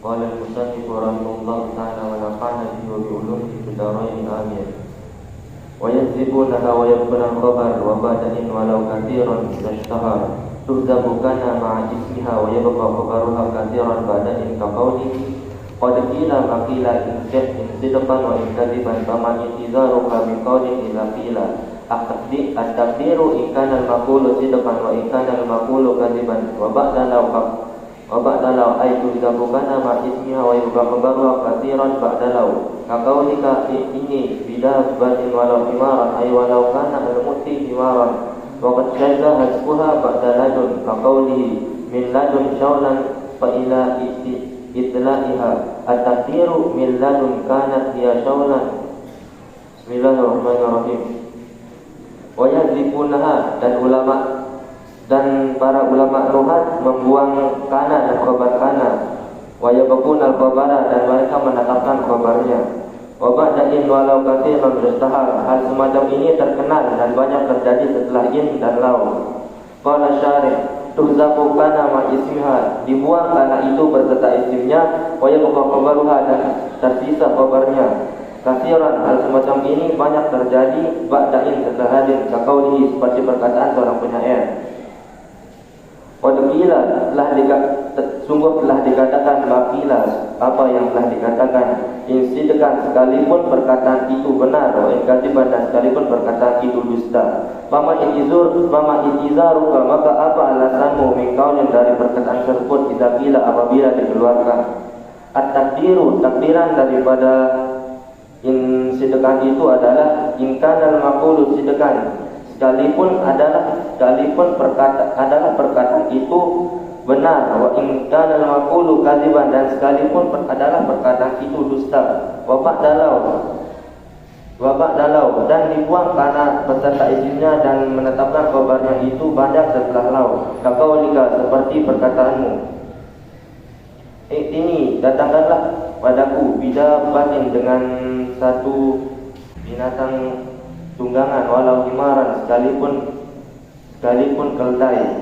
Qala al-musannif rahimahullahu ta'ala wa nafa'ana bihi wa bi ulumihi fid dharain amin. Wa yadzibunaha wa yabquna al-khabar wa ba'da'in walau katsiran tashtahar tuhzabu kana ma'a ismiha wa yabqa khabaruha katsiran ba'da'in ka qawlihi qad qila ma qila in sidqan wa in kadziban fama intizaruka min qawlin ila qila at-taqdiru in kana al-maqulu sidqan wa in kana al-maqulu kadziban wa ba'dalau ay tuhzabu kana ma ismiha wa yabqa khabaruha katsiran ba'dalau kaqaulika ini bidabbatin walau himaran ay walau kana al-muti himaran wa qad syadda hasbuha ba'da ladun kaqaulihi min ladun syaulan fa ila itlaiha at-taqdiru min ladun kanat hiya syaulan. Bismillahirrahmanirrahim. Wa yadribunaha, dan para ulama lughat membuang kana dan khabar kana, wa yabquna al-khabara, dan mereka menetapkan khabarnya. Wa ba'da'in walau katsiran mustahar, hal semacam ini terkenal dan banyak terjadi setelah in dan lau. Qala syarih tuhzabu kana ma ismiha, dibuang kana itu berserta isimnya, wa yabqa khabaruha, dan tersisa khabarnya. Katsiran, hal semacam ini banyak terjadi ba'da'in setelah hadin kaqaulihi, seperti perkataan seorang penyair. Sungguh telah dikatakan bakila, apa yang telah dikatakan, insidkan, sekalipun perkataan itu benar, wa inkatiban, dan sekalipun perkataan itu dusta. Fama itizaruka, maka apa alasanmu min qaulin, dari perkataan tersebut, idza qila, apabila dikeluarkan. At-takdiru, takdiran daripada insidkan itu adalah in kana al-maqulu sidqan, sekalipun perkataan itu benar, wa in kana al-maqulu kadziban, dan sekalipun adalah perkataan itu dusta. Wa ba'dalau, dan dibuang karena beserta isimnya dan menetapkan khabarnya itu banyak setelah lau. Kaqaulika, seperti perkataanmu, ini datangkanlah padaku bidabbatin, dengan satu binatang tunggangan, walau himaran, sekalipun keldai,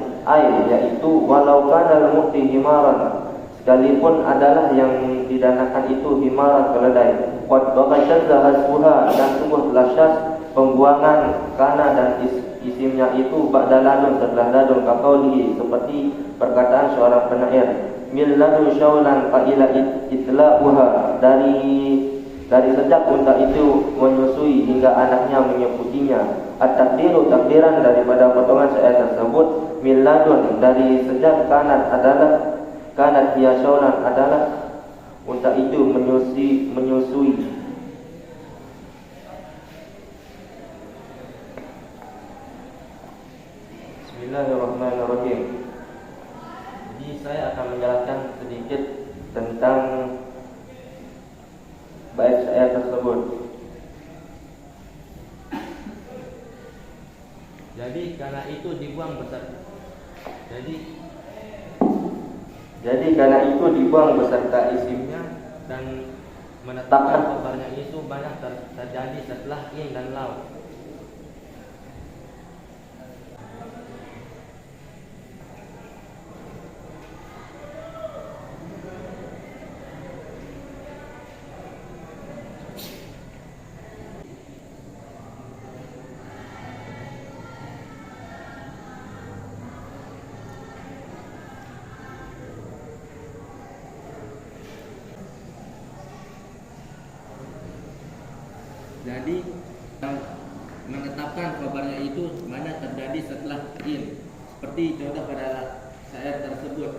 yaitu walau kana al-mu'ti himaran, sekalipun adalah yang didanakan itu himaran, keledai. Qad syadda hasbuha, dan sungguh telah syadz pembuangan kana dan isimnya itu ba'da ladun, setelah ladun, kaqaulihi, seperti perkataan seorang penyair, min ladun syaulan fa ila itla'uha, dari sejak unta itu menyusui hingga anaknya menyebutinya. At-takdiru, takdiran daripada potongan ayat tersebut, min ladun, dari sejak kanat hiya syaulan, adalah unta itu menyusui. Bismillahirrahmanirrahim. Jadi saya akan menjelaskan sedikit tentang bait syair tersebut. Jadi karena itu dibuang beserta isimnya dan menetapkan khabarnya itu banyak terjadi setelah in dan lau. Jadi menetapkan kabarnya itu banyak terjadi setelah in, seperti contoh pada syair tersebut.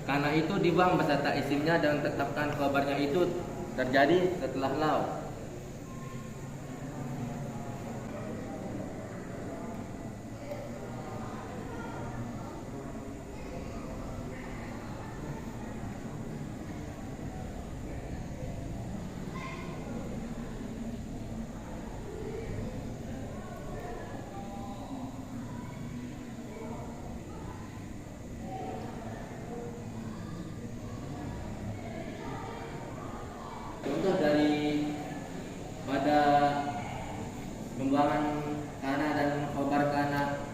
Karena itu dibuang beserta isimnya dan tetapkan kabarnya itu terjadi setelah lau. Contoh dari pada pembuangan kana dan khobar kana,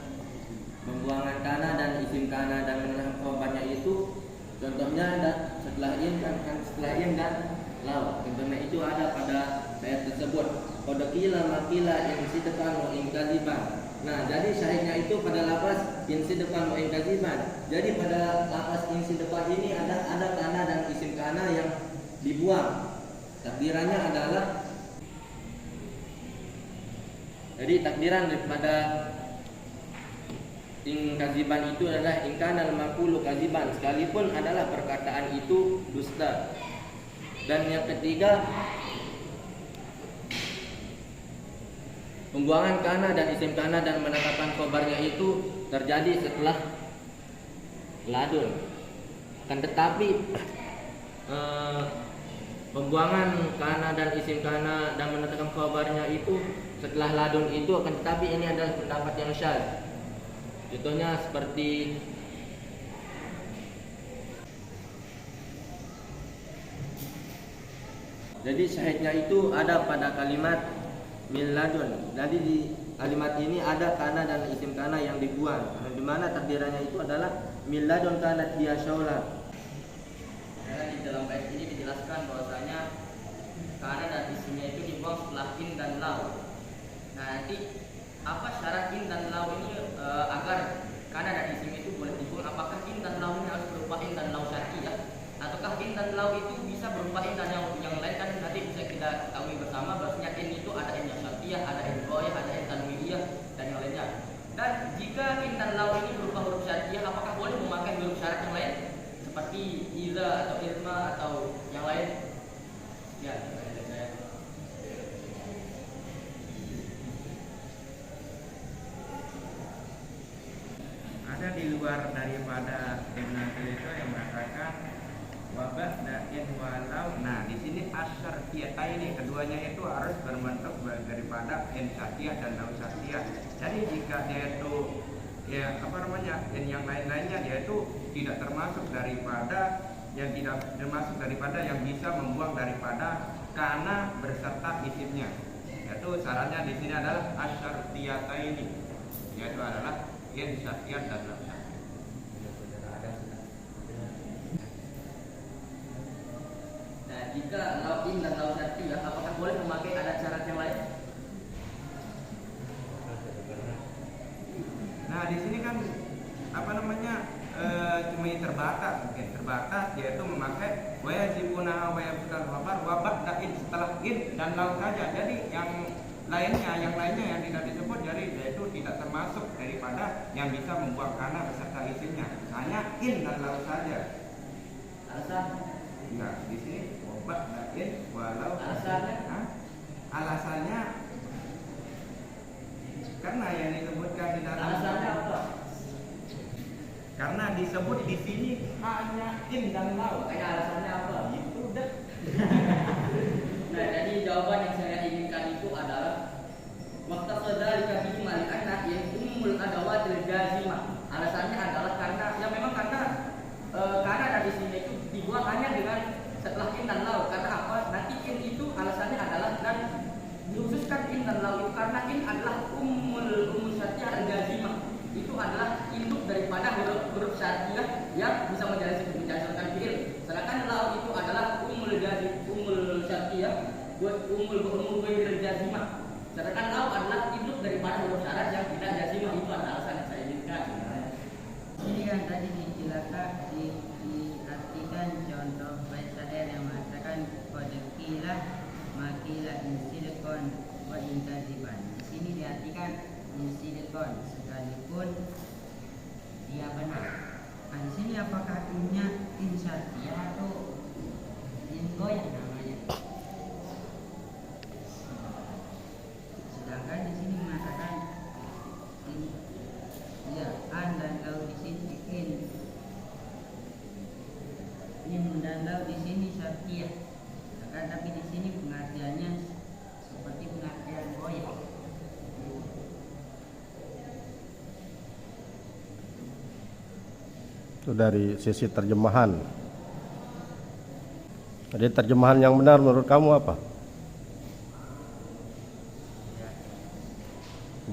pembuangan kana dan isim kana dan khobarnya itu, contohnya qad qila maqila in sidqan wa in kadziban. Nah, jadi syahidnya itu pada lafaz in sidqan wa in kadziban. Jadi pada lafaz in sidqan ini ada kana dan isim kana yang dibuang. Takdirannya adalah, jadi takdiran daripada in kadziban itu adalah in kana al-maqulu kadziban, sekalipun adalah perkataan itu dusta. Dan yang ketiga, pembuangan kana dan isim kana dan menetapkan khobarnya itu terjadi setelah ladun. Kan tetapi pembuangan kana dan isim kana dan menetapkan khobarnya itu setelah ladun itu, akan tetapi ini adalah pendapat yang syadz. Contohnya seperti jadi syahidnya itu ada pada kalimat min ladun. Jadi di kalimat ini ada kana dan isim kana yang dibuang, di mana takdirannya itu adalah min ladun kanat dia syaulan. Di dalam bait ini dijelaskan bahwasanya kana dan isimnya itu dibuang setelah in dan lau. Nah, nanti apa syarat in dan lau ini agar kana dan isim itu boleh dibuang? Apakah in dan lau ini harus berupa in dan lau syar'iyah, ataukah in dan lau itu bisa berupa in dan yang lain? Kan nanti bisa kita ketahui bersama bahwasanya in itu ada in yang syar'iyah, ada in ghaiyah, ada in tanwiyah dan yang lainnya. Dan jika in dan lau ini berupa huruf syar'iyah, apakah boleh memakai huruf syarat yang lain seperti iza atau irma atau yang lain? Ya, ada di luar daripada Ibnu Athir itu yang mengatakan wabah dain walau. Nah, di sini asyar ini keduanya itu harus berbentuk daripada in syar'iyah dan lau syar'iyah. Jadi jika dia itu yang lain-lainnya dia itu tidak termasuk daripada yang bisa membuang daripada kana berserta isimnya. Yaitu syaratnya di sini adalah asyar ini, yaitu adalah in syar'iyah dan lau syar'iyah. Nah, jika lau in dan lau syar'iyah, apakah boleh memakai adat syarat yang lain? Nah, di sini kan cuma terbatas yaitu memakai wajibuna wa yabtul khabar wa ba'dain setelah in dan lau saja. Jadi yang lainnya yang tidak disebut, jadi yaitu tidak termasuk daripada yang bisa membuang kana beserta isimnya. Hanya in dan lau saja. Alasan? Enggak, di sini wa ba'dain walau. Alasannya? Alasannya karena yang disebutkan di dalam. Alasannya apa? Karena disebut di sini hanya in dan lau. Makanya alasannya apa? Itu udah. Nah, jadi jawaban yang saya inginkan itu adalah waqtasada bihi mali anna umul adawatil jazimah. Alasannya adalah karena dan isimnya itu dibuang hanya dengan setelah in dan lau. Karena apa? Nanti in itu alasannya adalah, dan dikhususkan in dan lau itu karena in adalah umul syar'iyah al-jazimah. Itu adalah induk daripada huruf syar'iyah yang bisa menjalankan fi'il. Sedangkan lau itu adalah umul syar'iyah, umul ghairil jazimah. Sedangkan lau adalah induk daripada huruf syarat yang tidak jazimah. Itu adalah alasan yang saya inginkan. Ini yang tadi diartikan contoh bait syair yang mengatakan qad qila maqila insidqan wa inkadziban. Di sini diartikan insidqan sekalipun dia benar. Nah, di sini apakah innya in syar'iyah atau in ghaiyah namanya? Sedangkan di sini mengatakan an dan lau di sini in dan lau di sini syar'iyah. Tapi di sini pengertiannya seperti pengertian ghaiyah. Itu dari sisi terjemahan. Jadi terjemahan yang benar menurut kamu apa?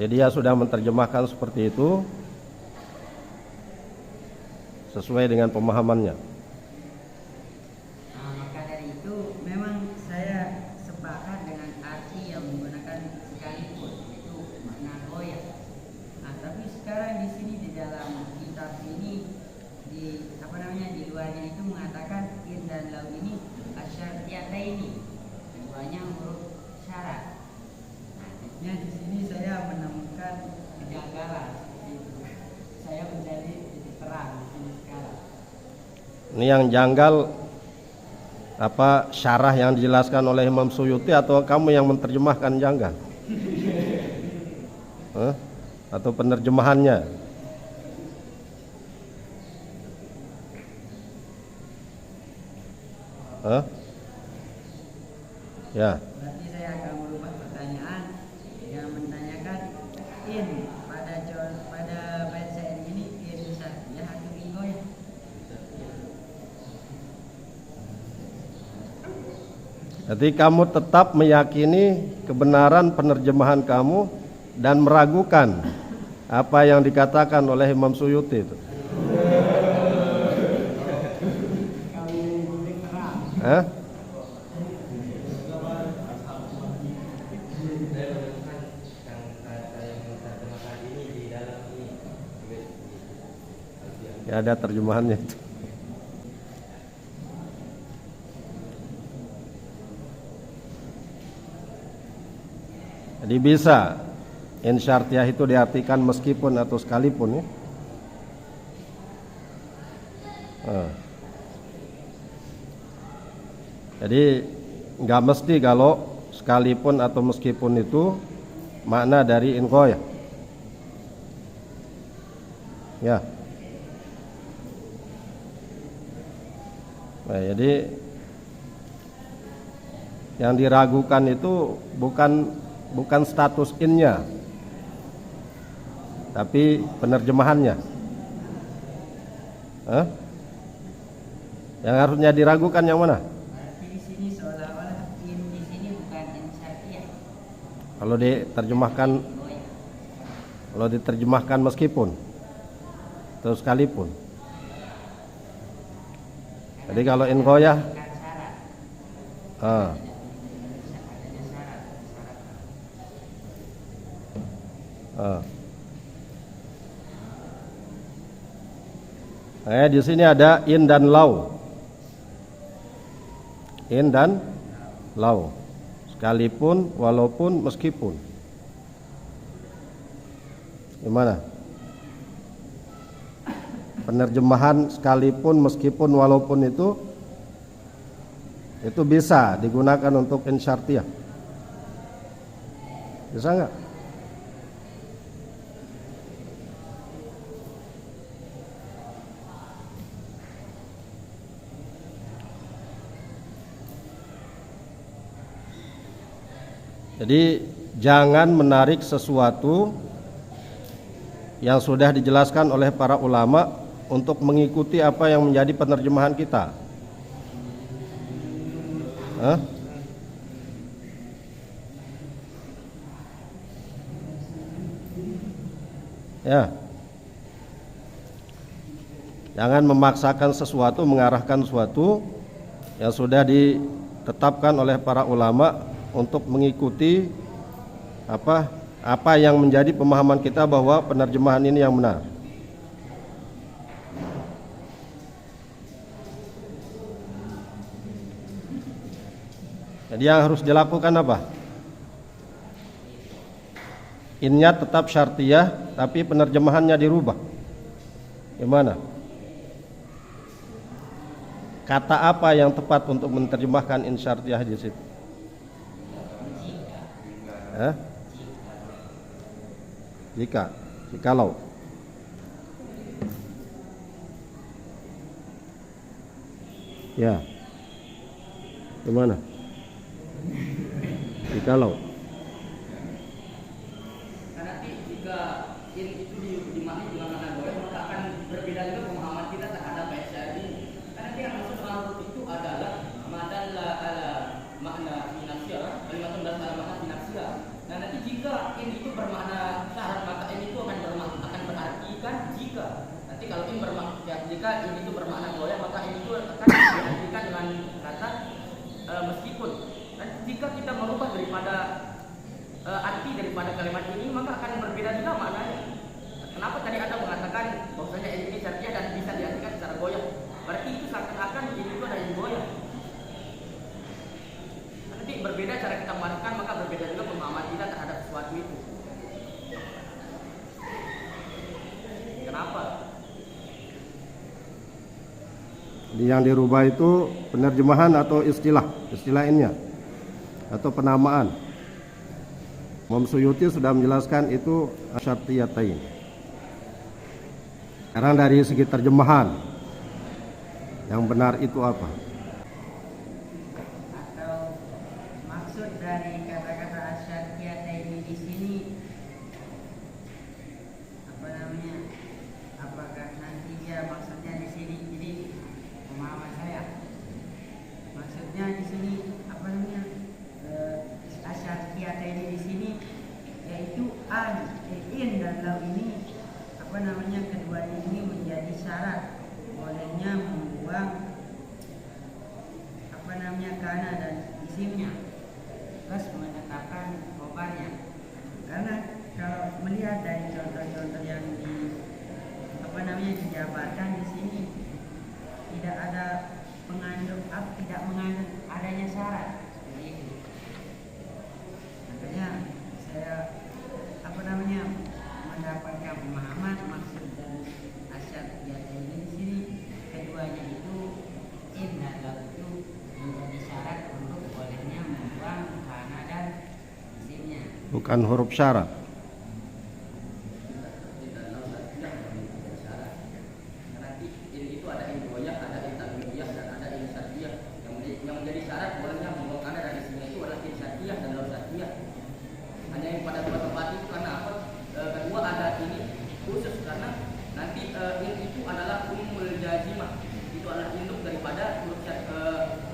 Jadi dia sudah menerjemahkan seperti itu sesuai dengan pemahamannya. Maka dari itu memang saya sepakat dengan arti yang menggunakan dan lau ini asyartiyataini, keduanya huruf syarat. Nah, di sini saya menemukan kejanggalan. Saya menjadi titik terang di sini sekarang. Ini yang janggal apa, syarah yang dijelaskan oleh Imam Suyuti atau kamu yang menerjemahkan janggal? Atau penerjemahannya? Ya. Berarti saya akan merubah pertanyaan yang menanyakan in pada bait syair ini in syartiyah atau ingoyah. Jadi kamu tetap meyakini kebenaran penerjemahan kamu dan meragukan apa yang dikatakan oleh Imam Suyuti itu. Hah? Ya, ada terjemahannya itu. Jadi bisa insyartiyah itu diartikan meskipun atau sekalipun ya. Jadi nggak mesti kalau sekalipun atau meskipun itu makna dari inqoyah. Ya. Nah, jadi yang diragukan itu bukan status innya, tapi penerjemahannya. Yang harusnya diragukan yang mana? Berarti di sini seolah-olah in di sini bukan in syartiyah. Kalau diterjemahkan meskipun atau sekalipun. Jadi kalau inqoyah Bukan syarat. ah, Adanya syarat. di sini ada in dan lau. In dan lau. Sekalipun, walaupun, meskipun. Gimana? Penerjemahan sekalipun, meskipun, walaupun itu bisa digunakan untuk insyartiyah. Bisa nggak? Jadi jangan menarik sesuatu yang sudah dijelaskan oleh para ulama untuk mengikuti apa yang menjadi penerjemahan kita. Ya. Jangan memaksakan sesuatu, mengarahkan sesuatu yang sudah ditetapkan oleh para ulama untuk mengikuti apa yang menjadi pemahaman kita bahwa penerjemahan ini yang benar. Jadi yang harus dilakukan apa? Innya tetap syartiyah, tapi penerjemahannya dirubah. Gimana? Kata apa yang tepat untuk menerjemahkan in syartiyah di situ? Jikalau. Ya. Gimana? Jikalau. Karena jika in itu dimaknai dengan makna boleh, maka akan berbeda juga pemahaman kita terhadap bait syair ini. Karena dia maksud al itu adalah madalla ala makna finansial, kalimatun dan ala makna finansial. Nah, nanti jika in itu bermakna syarat, maka in itu akan berartikan jika. Nanti kalau in bermakna jika in itu bermakna boleh, maka in itu akan diartikan dengan kata meskipun. Dan jika kita merubah daripada arti daripada kalimat ini, maka akan berbeda juga maknanya. Kenapa tadi Anda mengatakan bahwasanya ini syartiyah dan bisa diartikan secara goyah? Berarti itu seakan-akan ini itu ada yang goyah. Yang dirubah itu penerjemahan atau istilah lainnya atau penamaan. Imam Suyuti sudah menjelaskan itu asyartiyatain. Sekarang dari segi terjemahan, yang benar itu apa? Atau maksud dari kata-kata asyartiyatain di sini apa namanya? Apakah nanti dia maksudnya di sini? Jadi pemahaman saya maksudnya di sini apa namanya? Asyartiyatain di sini yaitu in dan lau ini apa namanya, keduanya ini menjadi syarat bolehnya membuang apa namanya kana dan isimnya plus menetapkan khobarnya. Karena kalau melihat dari contoh-contoh yang apa namanya dijabarkan di sini tidak ada tidak mengandung adanya syarat seperti itu. Makanya saya apa namanya mendapatkan pemahaman maksud dan asyartiyatain ini di sini keduanya itu in dan lau itu menjadi syarat untuk bolehnya membuang kana dan isimnya. Bukan huruf syarat. Nanti itu ada ingoyah, ada intabiyah, dan ada insatiyah. Yang menjadi syarat bolehnya membuang kana dan isimnya itu adalah insatiyah dan lau satiyah. Hanya yang pada dua tempat itu karena apa? Kedua ada ini khusus karena nanti in itu adalah umul jazimah, itu adalah induk daripada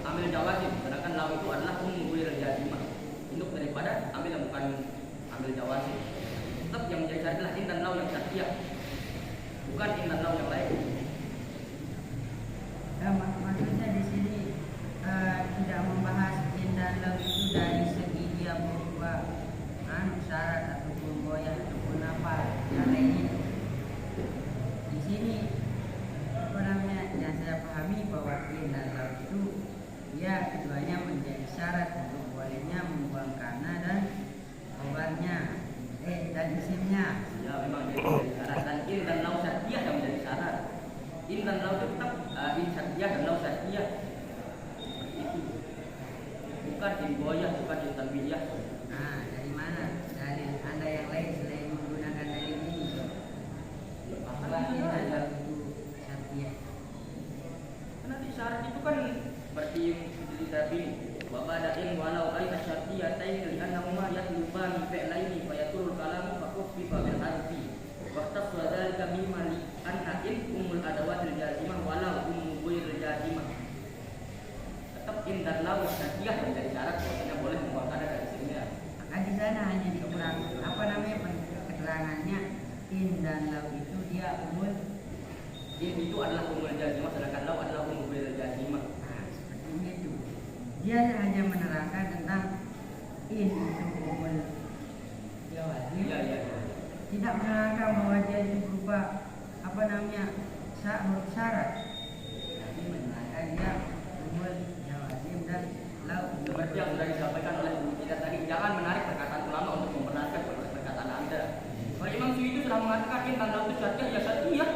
amil jawazim, sedangkan lau itu adalah umul jazimah, induk daripada amil yang bukan amil jawazim. Tetap yang menjadi syarat adalah in dan lau yang syartiyah, bukan in dan lau yang lain. Maksudnya di sini tidak membahas in dan lau itu dari segi dia berubah syarat ataupun goyah ataupun apa yang lain. Di sini apa namanya yang saya pahami bahwa in dan lau itu ya keduanya menjadi syarat untuk bolehnya membuang kana dan khobarnya dan isimnya. Ya memang jadi syarat, dan in dan lau syartiyah yang menjadi syarat. In dan lau tetap in syartiyah dan lau syartiyah. Itu bukan in goyah, bukan in tanbiyah. Nah, dari mana? Dari Anda yang lain selain menggunakan dalil ini? Bahwa in dan lau itu syartiyah. Nanti syarat itu kan seperti yang dilihat ini. Wa bada'in walau aina syartiyatain li annahuma yatlubani fi'laini fa yatul kalamu fa kuffifa bil harfi. Wa taswa dzalika mimma li anna in umul adawatil jazimah walau umul ghairil jazimah. Tetap in dan lau syartiyah menjadi syarat bahwasanya boleh membuang kana dari sini. Maka di sana hanya dikurang apa namanya keterangannya in dan lau itu dia umul. In itu adalah umul jazimah, sedangkan lau adalah umul ghairil jazimah. Nah, seperti itu. Dia hanya menerangkan tentang in itu umul jawazim. Iya. Tidak menerangkan bahwa dia itu berupa apa namanya huruf syarat. Tapi menerangkan dia umul jawazim dan lau. Seperti yang sudah disampaikan oleh Ibu kita tadi, jangan menarik perkataan ulama untuk membenarkan perkataan Anda. Kalau Imam Suyuti sudah mengatakan in dan lau itu syartiyah, ya syartiyah.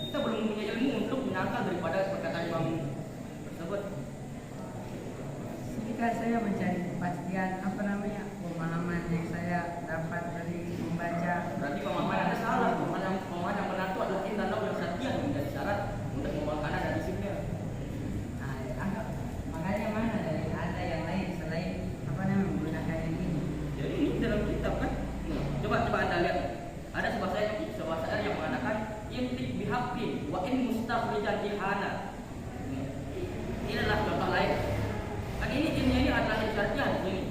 Kita belum punya ilmu untuk menyangkal daripada perkataan Imam tersebut. Ketika saya mencari kepastian apa namanya pemahaman yang saya dapat dari membaca, Berarti pemahaman Anda salah. Pemahaman yang benar itu adalah in dan lau yang syartiyah yang menjadi syarat untuk membuang kana dari isimnya. nah, anggap makanya mana dari Anda yang lain selain apa namanya menggunakan yang ini? Jadi ini dalam kitab kan. Coba Anda lihat. Ada sebuah syair yang mengatakan intik bihaqqin wa in mustafrijan bihana. Ini adalah contoh lain. Kan ini adalah yang syartiyah di sini.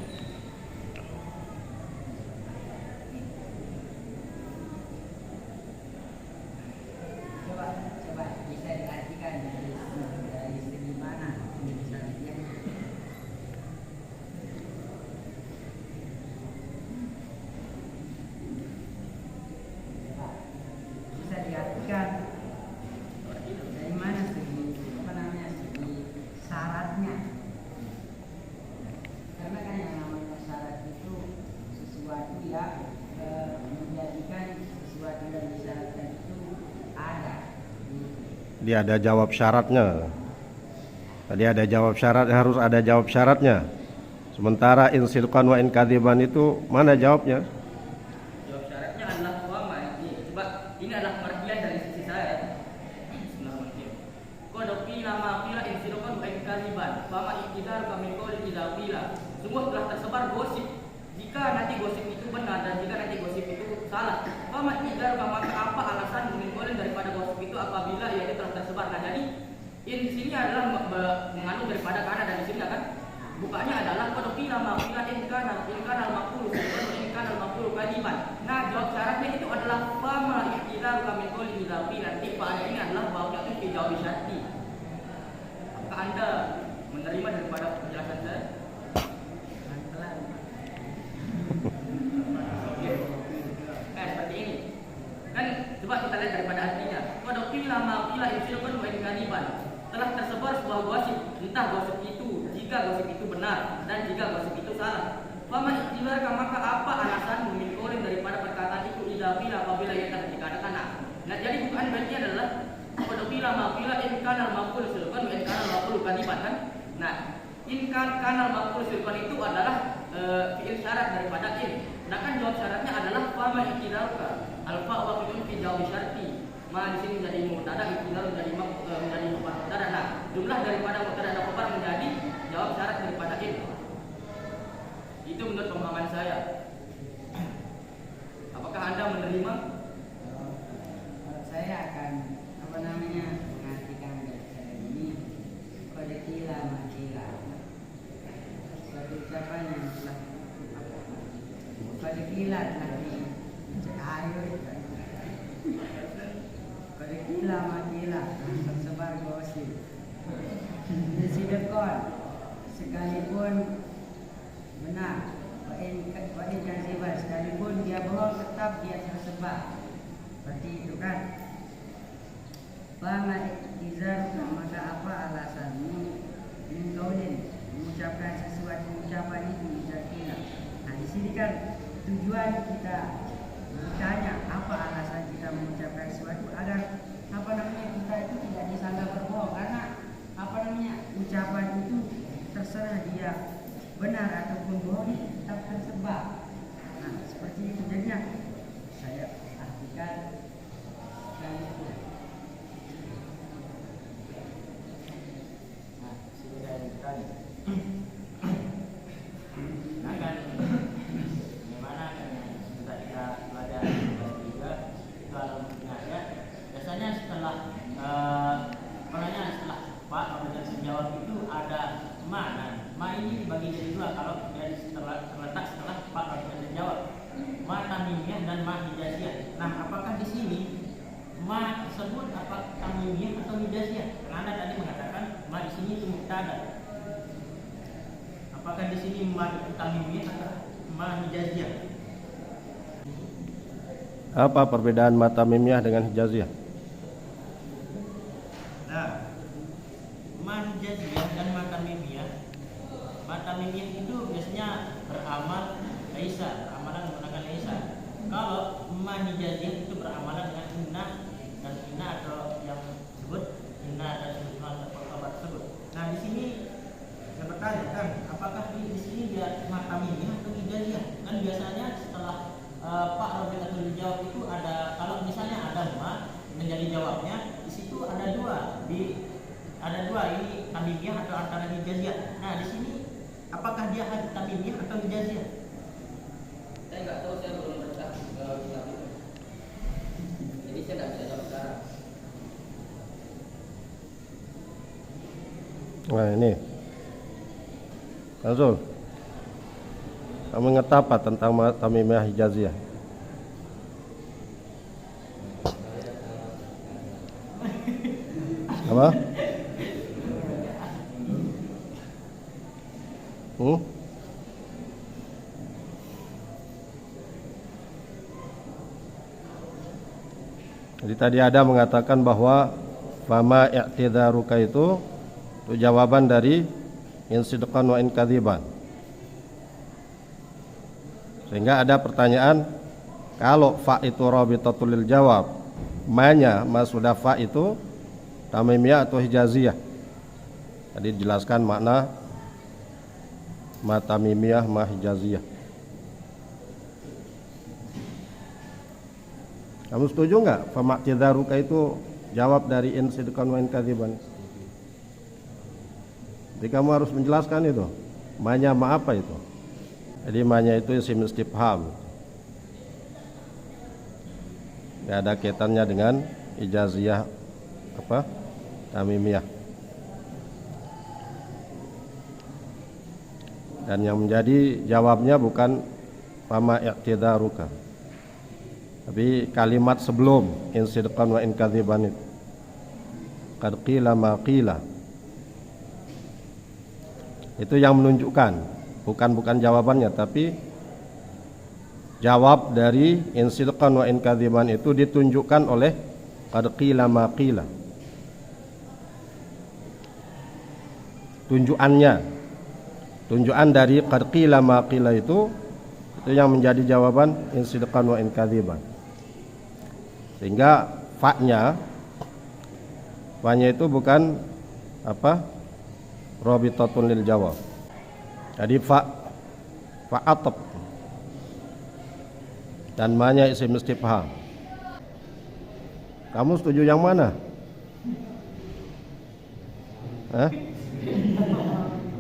Coba bisa diartikan dari segi mana misalnya? Bisa diartikan dari mana segi apa namanya segi syaratnya? Karena kan yang namanya syarat itu sesuatu yang menjadikan sesuatu yang disyaratkan itu ada. Dia ada jawab syaratnya. Tadi ada jawab syarat, harus ada jawab syaratnya. Sementara in sidqan wa in kadziban itu mana jawabnya? Jawab syaratnya adalah wama. Coba ini adalah pengertian dari sisi saya. Bismillahirrahmanirrahim. Qad qila ma qila in sidqan wa in kadziban. Fama iktidar ka min qawli idza qila. Sungguh telah tersebar gosip. Jika nanti gosip itu benar dan jika nanti gosip itu salah. Fama iktidar ka maka apa alasan min qawli daripada gosip itu apabila ia itu telah tersebar. Nah, jadi in di sini adalah mengandung daripada karena dan di sini kan bukannya adalah qadqila maqila in kana al-maqulu in kana al-maqulu kadiban. Nah, jawab syaratnya itu adalah fama iktidar ka min qawli idza qila. Nanti pada ini adalah bahwa itu jawab syarti. Apakah Anda menerima daripada penjelasan saya? Seperti ini. Kan coba kita lihat daripada artinya. Qadqila maqila in sidqan wa in kadiban. Telah tersebar sebuah gosip, entah gosip itu jika gosip itu benar dan jika gosip itu salah. Fama ikhtilar maka apa alasan memilih daripada perkataan itu idafila apabila ia telah dikatakan. Nah, jadi bukan berarti adalah qadqila maqila in kana al-maqul sidqan wa in kana al-maqul kadiban kan. Nah, in kana al-maqul sidqan itu adalah fi'il syarat daripada in. Sedangkan jawab syaratnya adalah fama ikhtilar alfa wa fi'il fi jawab syarti. Ma di sini menjadi mubtada, ikhtilar menjadi mubtada. Nah, jumlah daripada mubtada dan khabar menjadi jawab syarat daripada in. Itu menurut pemahaman saya. Apakah Anda menerima? Saya akan mengartikan dari ini qadqila maqila. Suatu ucapan yang telah qadqila nanti ayo qadqila maqila tersebar gosip. Sidqan sekalipun benar, wa in kadziban sekalipun dia bohong tetap dia tersebar. Seperti itu kan. Fama iktizar maka apa alasanmu min qaulin mengucapkan sesuatu ucapan itu dikira. Nah, di sini kan tujuan kita bertanya apa alasan kita mengucapkan sesuatu agar kita itu tidak disangka berbohong, karena ucapan itu terserah dia benar ataupun bohong tetap tersebar. Nah, seperti itu jadinya saya artikan itu. Nah, sudah tadi. Nah, kan bagaimana sudah kita belajar juga itu alamnya biasanya setelah setelah Pak memberikan jawab itu ada ma ini dibagi jadi dua kalau dia terletak setelah Pak memberikan jawab ma tamimiyah dan ma hijaziyah. Nah, apakah di sini ma tersebut apa tamimiyah atau hijaziyah? Anda tadi mengatakan ma di sini itu mubtada. Apakah di sini ma tamimiyah atau ma hijaziyah? Apa perbedaan ma tamimiyah dengan hijaziyah? Nah, ma hijaziyah dan ma tamimiyah. Ma tamimiyah itu biasanya beramal laisa, amalan menggunakan laisa. Kalau ma hijaziyah itu beramalan dengan inna dan inna atau yang disebut inna dan sebutan khabar tersebut. Nah, di sini saya bertanya kan, apakah di sini dia ma tamimiyah atau hijaziyah? Kan biasanya setelah Pak Robiqatul jawab itu ada, kalau misalnya ada ma menjadi jawabnya, di situ ada dua ini tamimiyah atau antara hijaziyah. Nah, di sini apakah dia tamimiyah atau hijaziyah? Saya nggak tahu, saya belum baca kitab itu. Jadi saya nggak bisa jawab sekarang. Nah, ini Azul, kamu ingat apa tentang ma tamimiyah hijaziyah? Apa? Jadi tadi ada mengatakan bahwa fama i'tidharuka itu jawaban dari in sidqan wa in kadziban. Sehingga ada pertanyaan, kalau fa itu rabitatul lil jawab, ma sudah fa itu tamimiyah atau hijaziyah? Tadi dijelaskan makna ma tamimiyah, ma hijaziyah. Kamu setuju nggak? Famaktidaruka itu jawab dari in sidqan wa in kadziban. Jadi kamu harus menjelaskan itu. Ma-nya ma apa itu? Jadi ma-nya itu isim istifham. Nggak ada kaitannya dengan ijaziyah apa? Tamimiyah. Dan yang menjadi jawabnya bukan fama i'tidaruka, tapi kalimat sebelum in sidqan wa in kadziban itu. Qad qila ma qila. Itu yang menunjukkan, bukan jawabannya, tapi jawab dari in sidqan wa in kadziban itu ditunjukkan oleh qad qila ma qila. Tunjukan dari qad qila ma qila itu yang menjadi jawaban in sidqan wa in kadziban. Sehingga fa-nya itu bukan apa? Rabitatun lil jawab. Jadi fa ataf dan ma-nya isim istifham. Kamu setuju yang mana? Hah?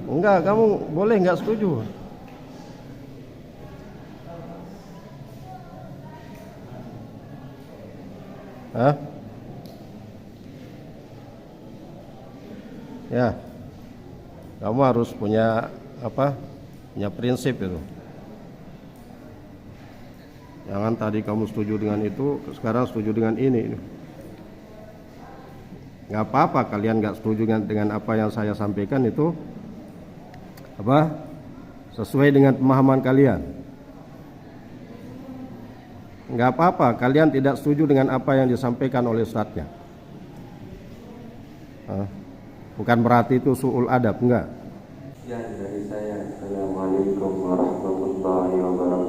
Enggak, kamu boleh enggak setuju. Hah? Ya. Kamu harus punya apa? Punya prinsip itu. Jangan tadi kamu setuju dengan itu, sekarang setuju dengan ini. Nggak apa-apa kalian nggak setuju dengan apa yang saya sampaikan itu apa? Sesuai dengan pemahaman kalian. Nggak apa-apa kalian tidak setuju dengan apa yang disampaikan oleh ustadznya. Bukan berarti itu su'ul adab, enggak. Ya, dari saya. Assalamualaikum warahmatullahi wabarakatuh.